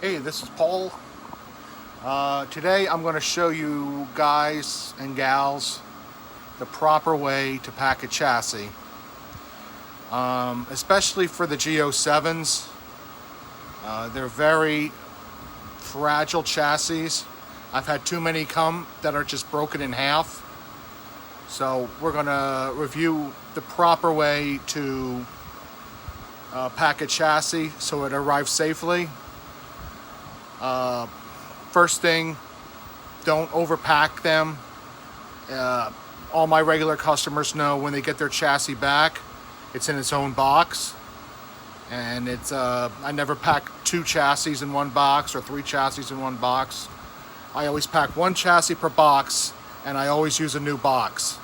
Hey, this is Paul. Today I'm going to show you guys and gals the proper way to pack a chassis, especially for the G07s. They're very fragile chassis. I've had too many come that are just broken in half. So we're going to review the proper way to pack a chassis so it arrives safely. First thing, don't overpack them. All my regular customers know when they get their chassis back, it's in its own box. And it's I never pack 2 chassis in one box or 3 chassis in one box. I always pack 1 chassis per box, and I always use a new box.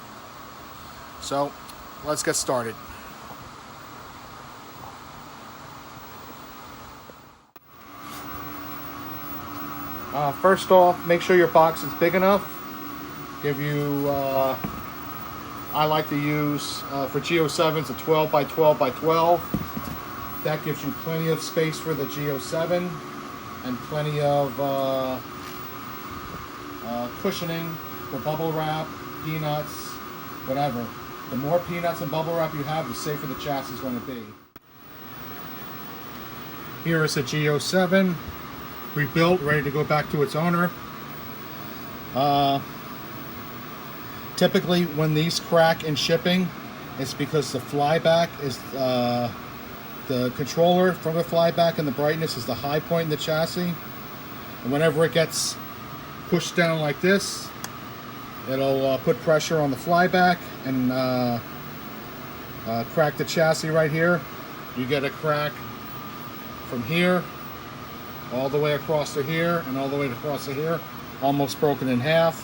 So let's get started. First off, make sure your box is big enough. Give you, I like to use, for G07s, a 12 by 12 by 12. That gives you plenty of space for the G07 and plenty of cushioning for bubble wrap, peanuts, whatever. The more peanuts and bubble wrap you have, the safer the chassis is going to be. Here is a G07. Rebuilt, ready to go back to its owner. Typically when these crack in shipping, it's because the flyback is the controller from the flyback, and the brightness is the high point in the chassis, and whenever it gets pushed down like this, it'll put pressure on the flyback and crack the chassis right here. You get a crack from here all the way across to here and all the way across to here, almost broken in half.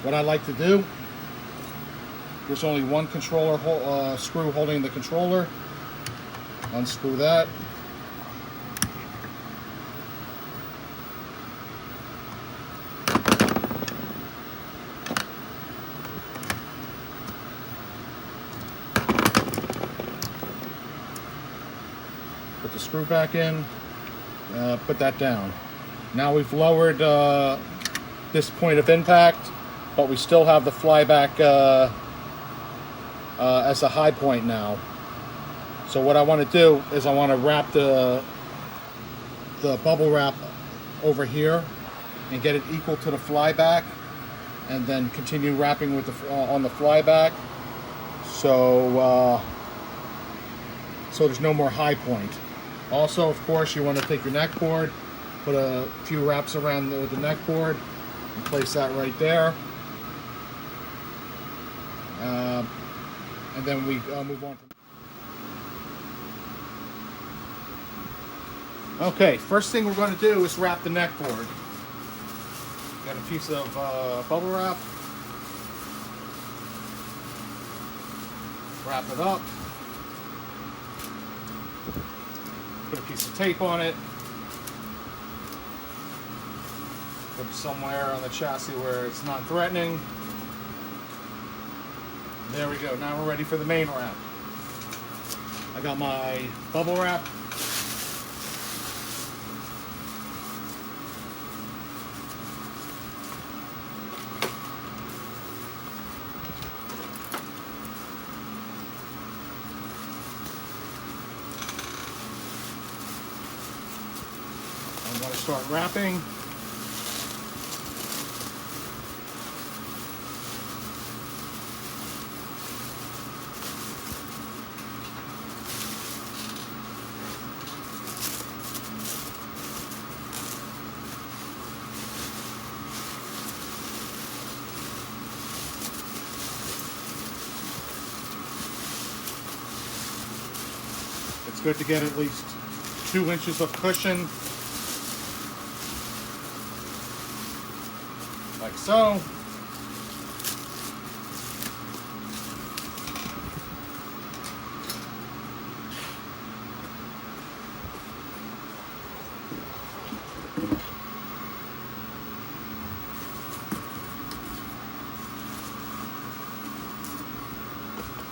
What I like to do, there's only one controller screw holding the controller. Unscrew that. Put the screw back in. Put that down. Now we've lowered this point of impact, but we still have the flyback as a high point now. So what I want to do is I want to wrap the bubble wrap over here and get it equal to the flyback, and then continue wrapping with the on the flyback. So there's no more high point. Also, of course, you want to take your neck board, put a few wraps around with the neck board, and place that right there. And then we move on. Okay, first thing we're going to do is wrap the neck board. Got a piece of bubble wrap. Wrap it up. Put a piece of tape on it. Put it somewhere on the chassis where it's not threatening. There we go. Now we're ready for the main wrap. I got my bubble wrap. I'm going to start wrapping. It's good to get at least 2 inches of cushion, like so.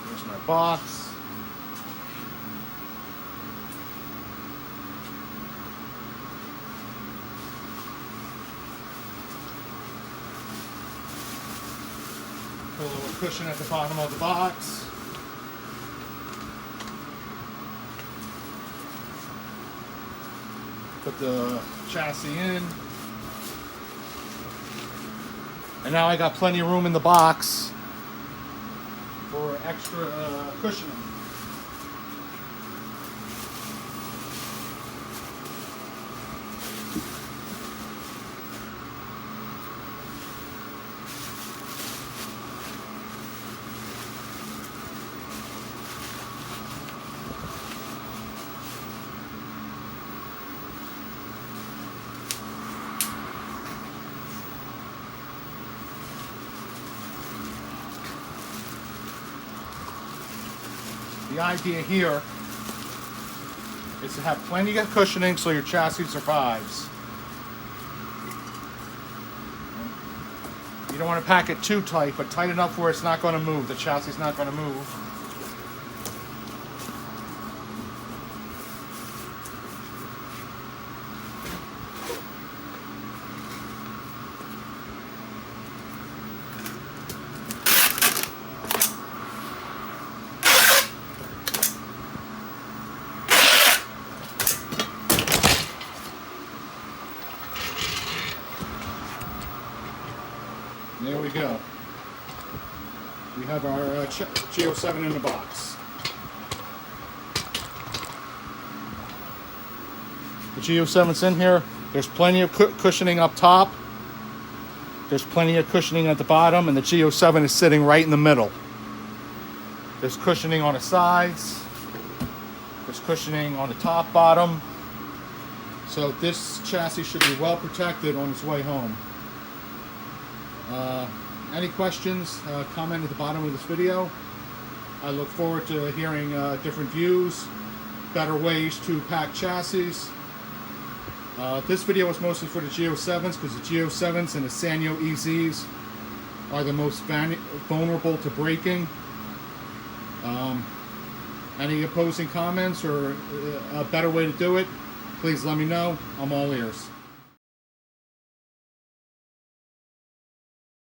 Here's my box. Put a little cushion at the bottom of the box. Put the chassis in. And now I got plenty of room in the box for extra cushioning. The idea here is to have plenty of cushioning so your chassis survives. You don't want to pack it too tight, but tight enough where it's not going to move. The chassis is not going to move. There we go. We have our G07 in the box. The G07's in here. There's plenty of cushioning up top. There's plenty of cushioning at the bottom, and the G07 is sitting right in the middle. There's cushioning on the sides. There's cushioning on the top, bottom. So this chassis should be well protected on its way home. Any questions, comment at the bottom of this video. I look forward to hearing different views, better ways to pack chassis. This video was mostly for the G07s because the G07s and the Sanyo EZs are the most vulnerable to breaking. Any opposing comments or a better way to do it, please let me know. I'm all ears.